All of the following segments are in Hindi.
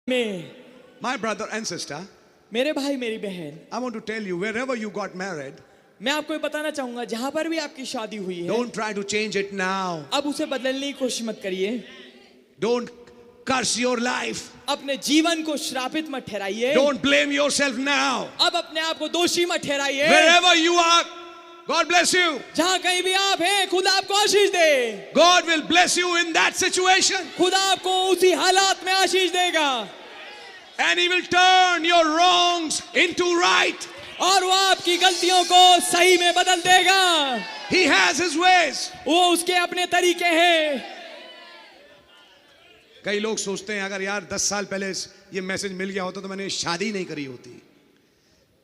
में My brother and sister, मेरे भाई मेरी बहन, I want to tell you, wherever you got married, मैं आपको ये बताना चाहूंगा जहां पर भी आपकी शादी हुई है, don't try to change it now. अब उसे बदलने की कोशिश मत करिए। Don't curse your life. अपने जीवन को श्रापित मत ठहराइए। Don't blame yourself now. अब अपने आप को दोषी मत ठहराइए। Wherever you are, God bless you. जहां कहीं भी आप हैं, खुदा आपको आशीष दे। God will bless you in that situation. खुदा आपको उसी हालात में आशीष देगा। And He will turn your wrongs into right. और वो आपकी गलतियों को सही में बदल देगा। He has His ways. वो उसके अपने तरीके हैं। कई लोग सोचते हैं अगर यार 10 साल पहले ये मैसेज मिल गया होता तो मैंने शादी नहीं करी होती,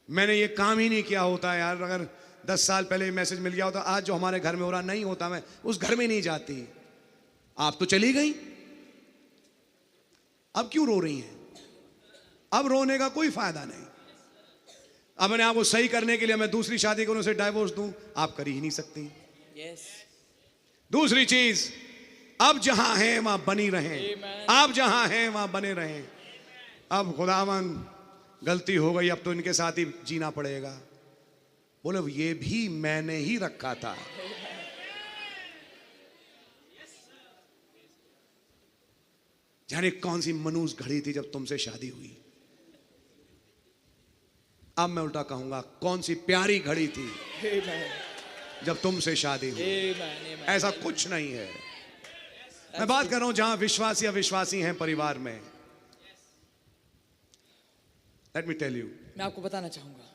मैंने ये काम ही नहीं किया होता। यार अगर 10 साल पहले ये मैसेज मिल गया होता, आज जो हमारे घर में हो रहा नहीं होता, मैं उस घर में नहीं जाती। आप तो चली गई, अब क्यों रो रही हैं? अब रोने का कोई फायदा नहीं। अब मैंने आपको सही करने के लिए मैं दूसरी शादी करूं, उसे डाइवोर्स दूं, आप कर ही नहीं सकती। दूसरी चीज, अब जहां हैं वहां बनी रहें। अब जहां हैं वहां बने रहें। अब खुदावन गलती हो गई, अब तो इनके साथ ही जीना पड़ेगा। बोले ये भी मैंने ही रखा था। जाने कौन सी मनूस घड़ी थी जब तुमसे शादी हुई। अब मैं उल्टा कहूंगा, कौन सी प्यारी घड़ी थी जब तुमसे शादी हुई। ऐसा कुछ नहीं है। मैं बात कर रहा हूं जहां विश्वासी अविश्वासी हैं परिवार में। लेट मी टेल यू, मैं आपको बताना चाहूंगा,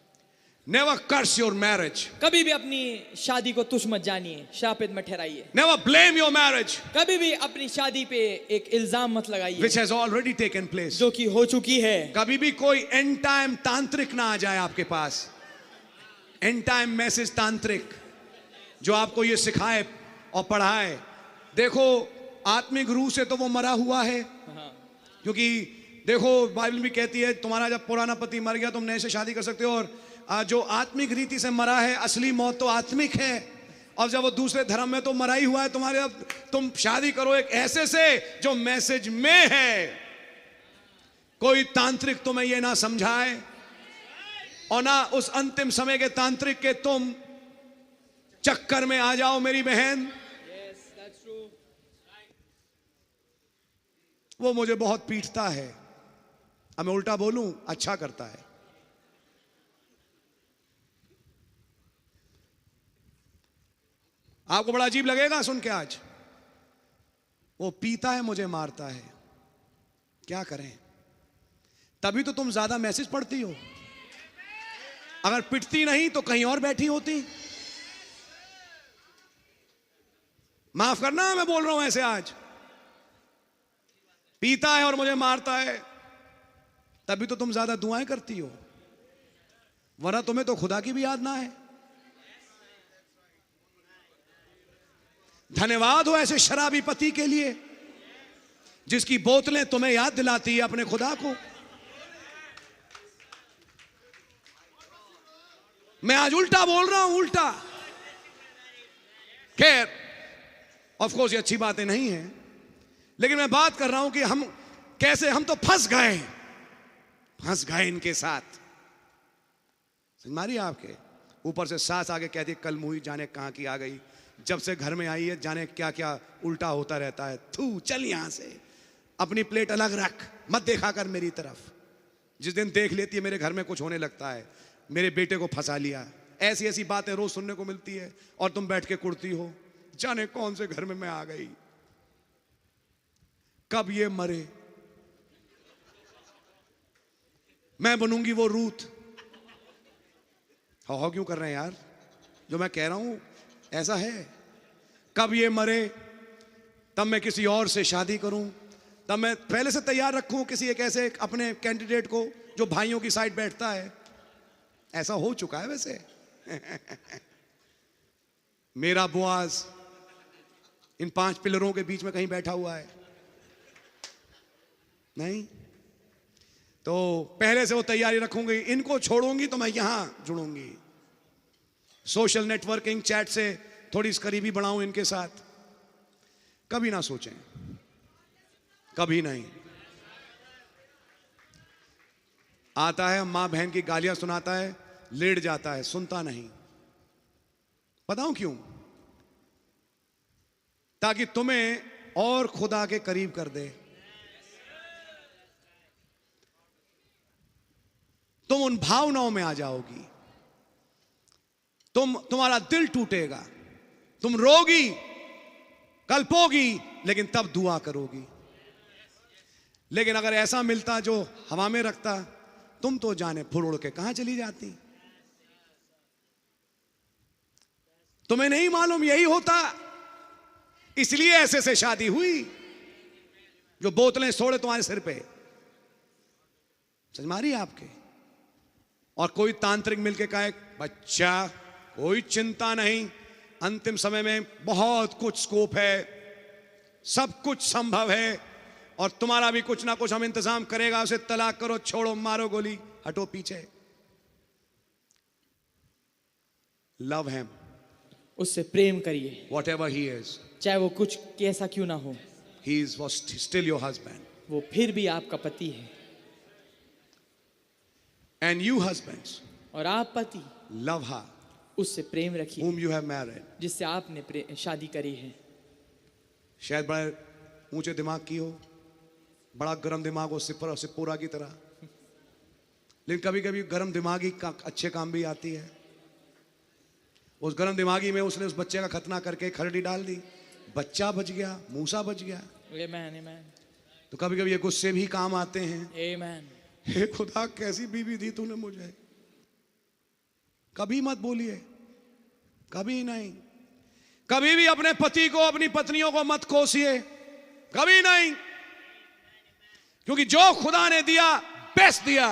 नेवर कर्स योर मैरिज। कभी भी अपनी शादी को तुच्छ मत जानिए, शापित मत ठहराइए। नेवर ब्लेम योर मैरिज, कभी भी अपनी शादी पे एक इल्जाम मत लगाइए which has already taken place, जो कि हो चुकी है। कभी भी कोई एंड टाइम तांत्रिक ना आ जाए आपके पास, एंड टाइम मैसेज तांत्रिक जो आपको ये सिखाए और पढ़ाए। देखो आत्मिक रूह से तो वो मरा हुआ है, क्योंकि देखो बाइबल भी कहती है तुम्हारा जब पुराना पति मर गया तुम नए से शादी कर सकते हो। और जो आत्मिक रीति से मरा है, असली मौत तो आत्मिक है, और जब वो दूसरे धर्म में तो मरा ही हुआ है तुम्हारे। अब तुम शादी करो एक ऐसे से जो मैसेज में है। कोई तांत्रिक तुम्हें ये ना समझाए और ना उस अंतिम समय के तांत्रिक के तुम चक्कर में आ जाओ मेरी बहन। वो मुझे बहुत पीटता है, अब मैं उल्टा बोलूं अच्छा करता है। आपको बड़ा अजीब लगेगा सुन के आज, वो पीता है मुझे मारता है, क्या करें? तभी तो तुम ज्यादा मैसेज पढ़ती हो। अगर पिटती नहीं तो कहीं और बैठी होती। माफ करना मैं बोल रहा हूं ऐसे आज। पीता है और मुझे मारता है, तभी तो तुम ज्यादा दुआएं करती हो, वरना तुम्हें तो खुदा की भी याद ना है। धन्यवाद हो ऐसे शराबी पति के लिए जिसकी बोतलें तुम्हें याद दिलाती है अपने खुदा को। मैं आज उल्टा बोल रहा हूं, उल्टा। खैर ऑफ कोर्स ये अच्छी बातें नहीं है, लेकिन मैं बात कर रहा हूं कि हम कैसे, हम तो फंस गए इनके साथ। समझ मारी आपके ऊपर से सास आगे कहती है कल मुही जाने कहां की आ गई, जब से घर में आई है जाने क्या क्या उल्टा होता रहता है। थू चल यहां से, अपनी प्लेट अलग रख, मत देखा कर मेरी तरफ। जिस दिन देख लेती है मेरे घर में कुछ होने लगता है, मेरे बेटे को फंसा लिया। ऐसी ऐसी बातें रोज सुनने को मिलती है और तुम बैठ के कुड़ती हो, जाने कौन से घर में मैं आ गई, कब ये मरे, मैं बनूंगी वो रूथ। हो क्यों कर रहे हैं यार? जो मैं कह रहा हूं ऐसा है। कब ये मरे तब मैं किसी और से शादी करूं, तब मैं पहले से तैयार रखूं किसी एक ऐसे अपने कैंडिडेट को जो भाइयों की साइड बैठता है। ऐसा हो चुका है वैसे। मेरा बुआज इन 5 पिलरों के बीच में कहीं बैठा हुआ है नहीं, तो पहले से वो तैयारी रखूंगी। इनको छोड़ूंगी तो मैं यहां जुड़ूंगी। सोशल नेटवर्किंग चैट से थोड़ी करीबी बढ़ाऊं इनके साथ। कभी ना सोचें, कभी नहीं। आता है, माँ बहन की गालियां सुनाता है, लेट जाता है, सुनता नहीं। बताऊं क्यों? ताकि तुम्हें और खुदा के करीब कर दे। तुम उन भावनाओं में आ जाओगी, तुम्हारा दिल टूटेगा, तुम रोगी, कल्पोगी, लेकिन तब दुआ करोगी। लेकिन अगर ऐसा मिलता जो हवा में रखता, तुम तो जाने फुड़ उड़ के कहां चली जाती। तुम्हें नहीं मालूम यही होता, इसलिए ऐसे से शादी हुई जो बोतलें छोड़े तुम्हारे सिर पे। समझ मारी आपके? और कोई तांत्रिक मिलके कहे बच्चा कोई चिंता नहीं, अंतिम समय में बहुत कुछ स्कोप है, सब कुछ संभव है, और तुम्हारा भी कुछ ना कुछ हम इंतजाम करेगा, उसे तलाक करो, छोड़ो, मारो गोली, हटो पीछे। लव हिम, उससे प्रेम करिए, whatever he is, चाहे वो कुछ कैसा क्यों ना हो। he is was still your husband. वो फिर भी आपका पति है। And you husbands, और आप पति love her उससे प्रेम रखिए whom you have married. जिससे आपने शादी करी है। शायद बड़े ऊंचे दिमाग की हो, बड़ा गर्म दिमाग हो, सिपोरा की तरह, लेकिन कभी कभी गर्म दिमागी का अच्छे काम भी आती है। उस गर्म दिमागी में उसने उस बच्चे का खतना करके खरड़ी डाल दी, बच्चा बच गया, मूसा बच गया। आमेन, आमेन। तो कभी कभी ये गुस्से भी काम आते हैं। आमेन। हे खुदा, कैसी बीवी दी तूने मुझे। कभी मत बोलिए, कभी नहीं। कभी भी अपने पति को, अपनी पत्नियों को मत कोसिए, कभी नहीं, क्योंकि जो खुदा ने दिया बेस्ट दिया।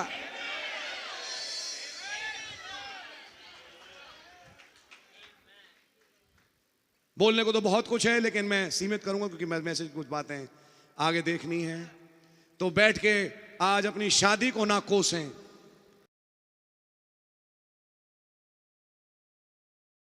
बोलने को तो बहुत कुछ है, लेकिन मैं सीमित करूंगा क्योंकि मैसेज कुछ बातें आगे देखनी है। तो बैठ के आज अपनी शादी को ना कोसें,